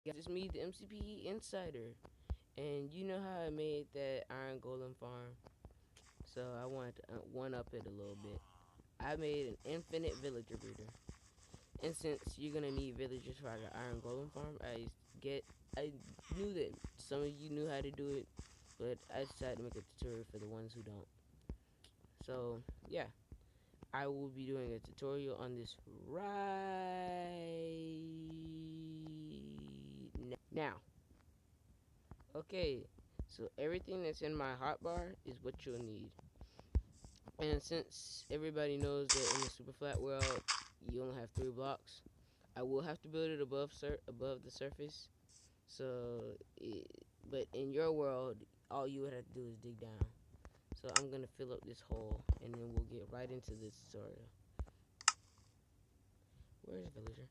It's me, the MCPE Insider, and you know how I made that Iron Golem farm? So I wanted to one up it a little bit. I made an infinite villager breeder, and since you're gonna need villagers for the Iron Golem farm, get I knew that some of you knew how to do it, but I decided to make a tutorial for the ones who don't. So yeah, I will be doing a tutorial on this right now. Okay, so everything that's in my hotbar is what you'll need. And since everybody knows that in the super flat world you only have 3 blocks, I will have to build it above the surface. So, but in your world, all you would have to do is dig down. So I'm gonna fill up this hole, and then we'll get right into this tutorial. Where's villager?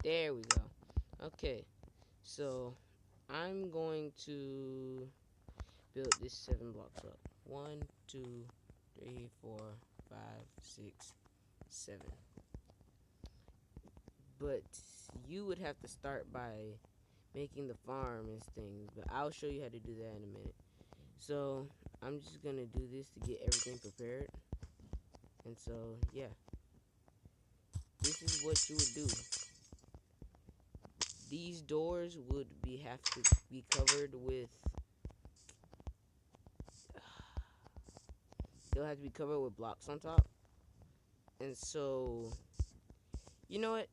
There we go. Okay, so I'm going to build this 7 blocks up. 1, 2, 3, 4, 5, 6, 7. But you would have to start by making the farm and things. But I'll show you how to do that in a minute. So I'm just gonna do this to get everything prepared. And so yeah, this is what you would do. These doors would have to be covered with. They'll have to be covered with blocks on top. And so, you know what?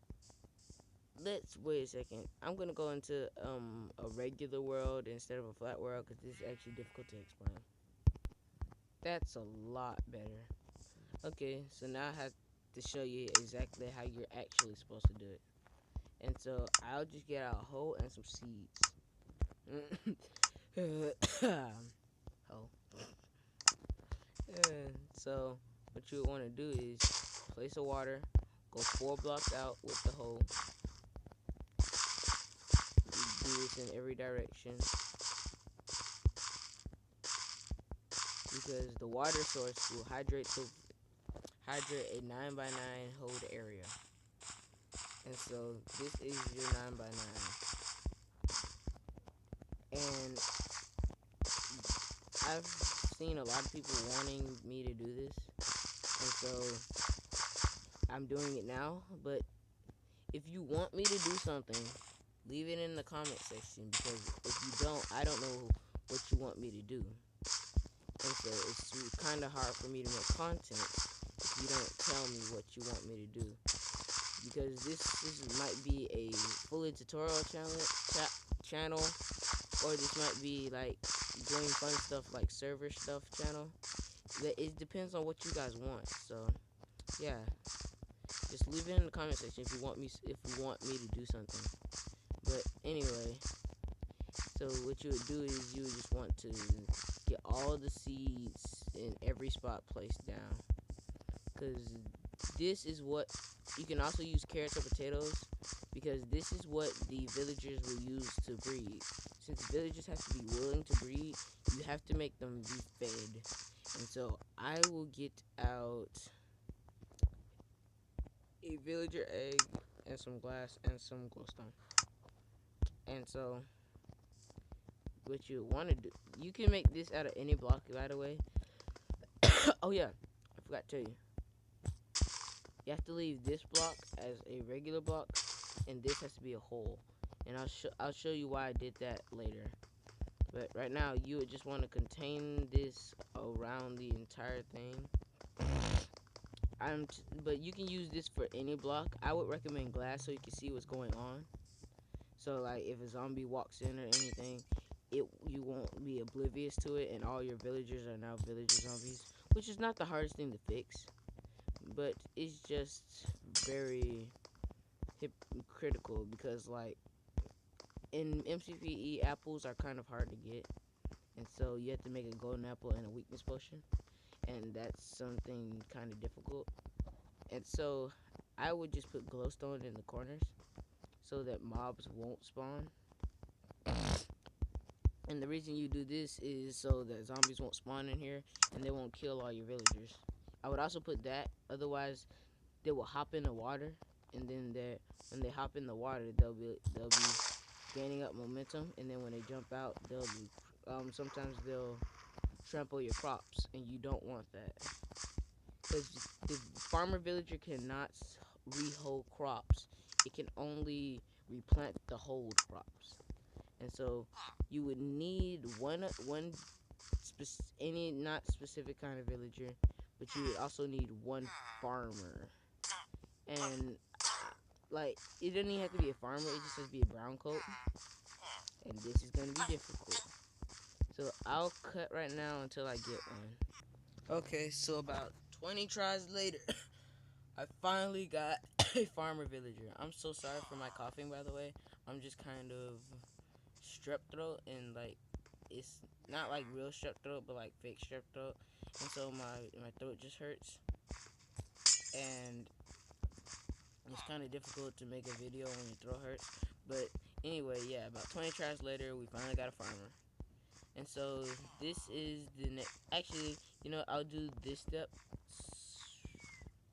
Let's wait a second. I'm gonna go into a regular world instead of a flat world because this is actually difficult to explain. That's a lot better. Okay, so now I have to show you exactly how you're actually supposed to do it. And so I'll just get out a hole and some seeds. Oh. So what you want to do is place a water, go 4 blocks out with the hole. You do this in every direction because the water source will hydrate a 9x9 hold area. And so this is your 9x9. And I've seen a lot of people wanting me to do this. And so I'm doing it now. But if you want me to do something, leave it in the comment section because if you don't, I don't know what you want me to do. And so it's kind of hard for me to make content if you don't tell me what you want me to do. Because this might be a fully tutorial channel, or this might be like doing fun stuff like server stuff channel. It depends on what you guys want. So yeah, just leave it in the comment section if you want me to do something. But anyway, so what you would do is you would just want to get all the seeds in every spot placed down, because this is what you can also use carrots or potatoes, because this is what the villagers will use to breed. Since villagers have to be willing to breed, you have to make them be fed. And so I will get out a villager egg and some glass and some glowstone. And so what you want to do, you can make this out of any block, by the way. Oh yeah, I forgot to tell you. You have to leave this block as a regular block, and this has to be a hole. And I'll show you why I did that later. But right now, you would just want to contain this around the entire thing. But you can use this for any block. I would recommend glass so you can see what's going on. So like if a zombie walks in or anything, you won't be oblivious to it, and all your villagers are now villager zombies, which is not the hardest thing to fix, but it's just very critical because like in MCPE, apples are kind of hard to get, and so you have to make a golden apple and a weakness potion, and that's something kind of difficult. And so I would just put glowstone in the corners so that mobs won't spawn. And the reason you do this is so that zombies won't spawn in here and they won't kill all your villagers. I would also put that, otherwise they will hop in the water and then when they hop in the water, they'll be gaining up momentum, and then when they jump out, sometimes they'll trample your crops, and you don't want that because the farmer villager cannot rehold crops. It can only replant the hold crops, and so you would need any not specific kind of villager, but you would also need one farmer. And like, it doesn't even have to be a farmer, it just has to be a brown coat. And this is gonna be difficult. So I'll cut right now until I get one. Okay, so about 20 tries later, I finally got a farmer villager. I'm so sorry for my coughing, by the way. I'm just kind of strep throat, and like, it's not like real strep throat, but like fake strep throat. And so my throat just hurts. And it's kind of difficult to make a video when your throat hurts. But anyway, yeah, about 20 tries later, we finally got a farmer. And so this is the next. Actually, I'll do this step.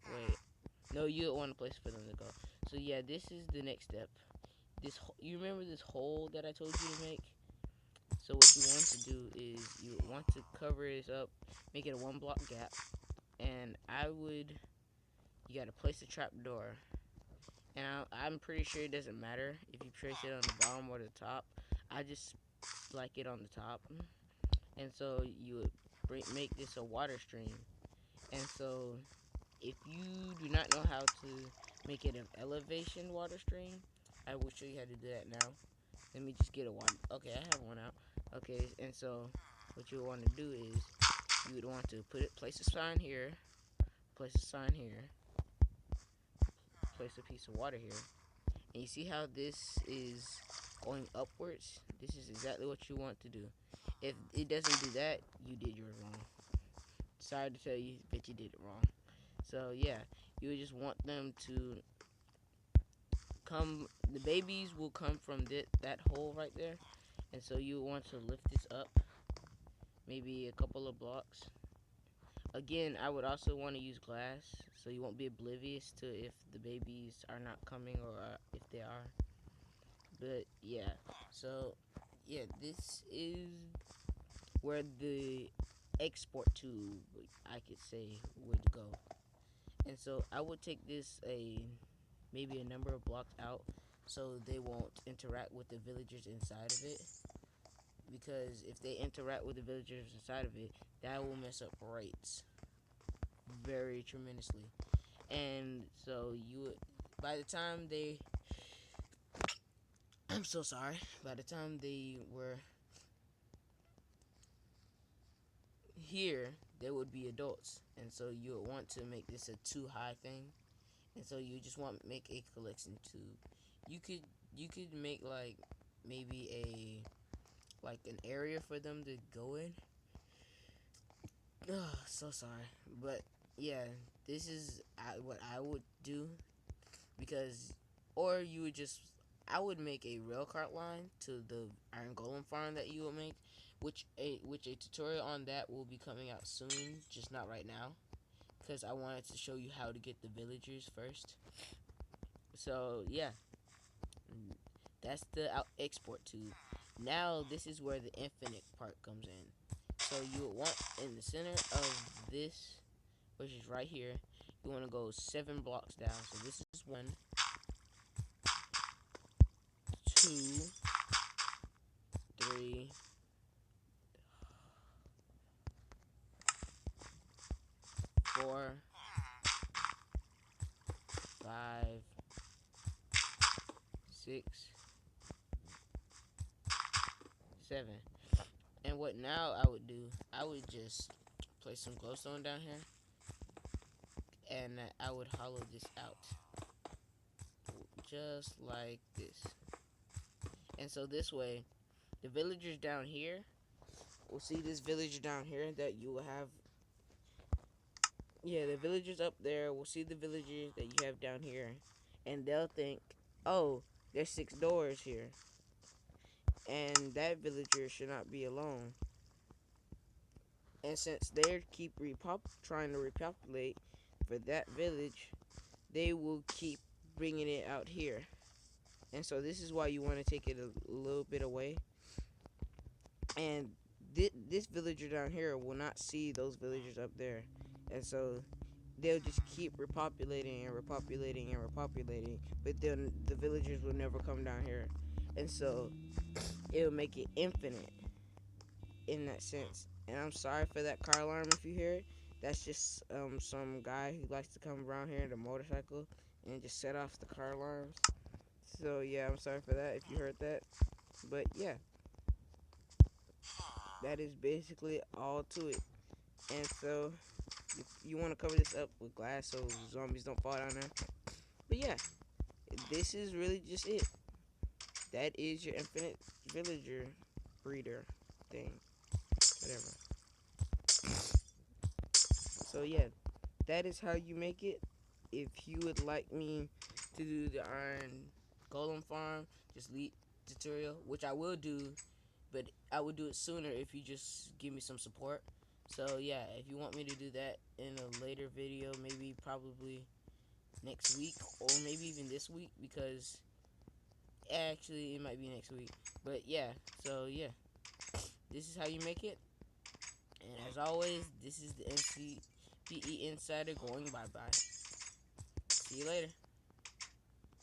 Wait, no, you don't want a place for them to go. So yeah, this is the next step. You remember this hole that I told you to make? So what you want to do is you want to cover this up, make it a 1 block gap, and you gotta place a trap door. And I'm pretty sure it doesn't matter if you place it on the bottom or the top. I just like it on the top. And so you would make this a water stream. And so if you do not know how to make it an elevation water stream, I will show you how to do that now. Let me just get a one. Okay, I have one out. Okay, and so what you want to do is you would want to place a sign here, place a sign here, place a piece of water here. And you see how this is going upwards? This is exactly what you want to do. If it doesn't do that, you did yours wrong. Sorry to tell you, but you did it wrong. So yeah, you just want them to come. The babies will come from that hole right there, and so you want to lift this up, maybe a couple of blocks. Again, I would also want to use glass, so you won't be oblivious to if the babies are not coming or if they are. But yeah, so yeah, this is where the export tube, I could say, would go. And so I would take this maybe a number of blocks out so they won't interact with the villagers inside of it. Because if they interact with the villagers inside of it, that will mess up rates very tremendously. And so by the time they, I'm so sorry, by the time they were here, they would be adults. And so you would want to make this a too high thing. And so you just want to make a collection tube. You could make like maybe an area for them to go in. Oh, so sorry, but yeah, this is what I would do because, or you would just, I would make a rail cart line to the iron golem farm that you will make, which a tutorial on that will be coming out soon, just not right now, because I wanted to show you how to get the villagers first. So yeah, that's the export tube. Now this is where the infinite part comes in. So you would want in the center of this, which is right here, you want to go 7 blocks down. So this is 1, 2, 3, 4, 5, 6, 7. And what now I would do, I would just place some glowstone down here, and I would hollow this out, just like this. And so this way, the villagers down here will see this villager down here that you will have. Yeah, the villagers up there will see the villagers that you have down here, and they'll think, oh, there's 6 doors here, and that villager should not be alone. And since they trying to repopulate for that village, they will keep bringing it out here. And so this is why you want to take it a little bit away. And this villager down here will not see those villagers up there. And so they'll just keep repopulating and repopulating and repopulating. But then the villagers will never come down here. And so it'll make it infinite in that sense. And I'm sorry for that car alarm if you hear it. That's just some guy who likes to come around here in a motorcycle and just set off the car alarms. So yeah, I'm sorry for that if you heard that. But yeah, that is basically all to it. And so you want to cover this up with glass so zombies don't fall down there. But yeah, this is really just it. That is your infinite villager breeder thing. Whatever. So yeah, that is how you make it. If you would like me to do the iron golem farm, just leave tutorial, which I will do, but I would do it sooner if you just give me some support. So yeah, if you want me to do that in a later video, maybe probably next week or maybe even this week, because actually it might be next week. But yeah, so yeah, this is how you make it. And as always, this is the Mcpe Insider going bye-bye. See you later.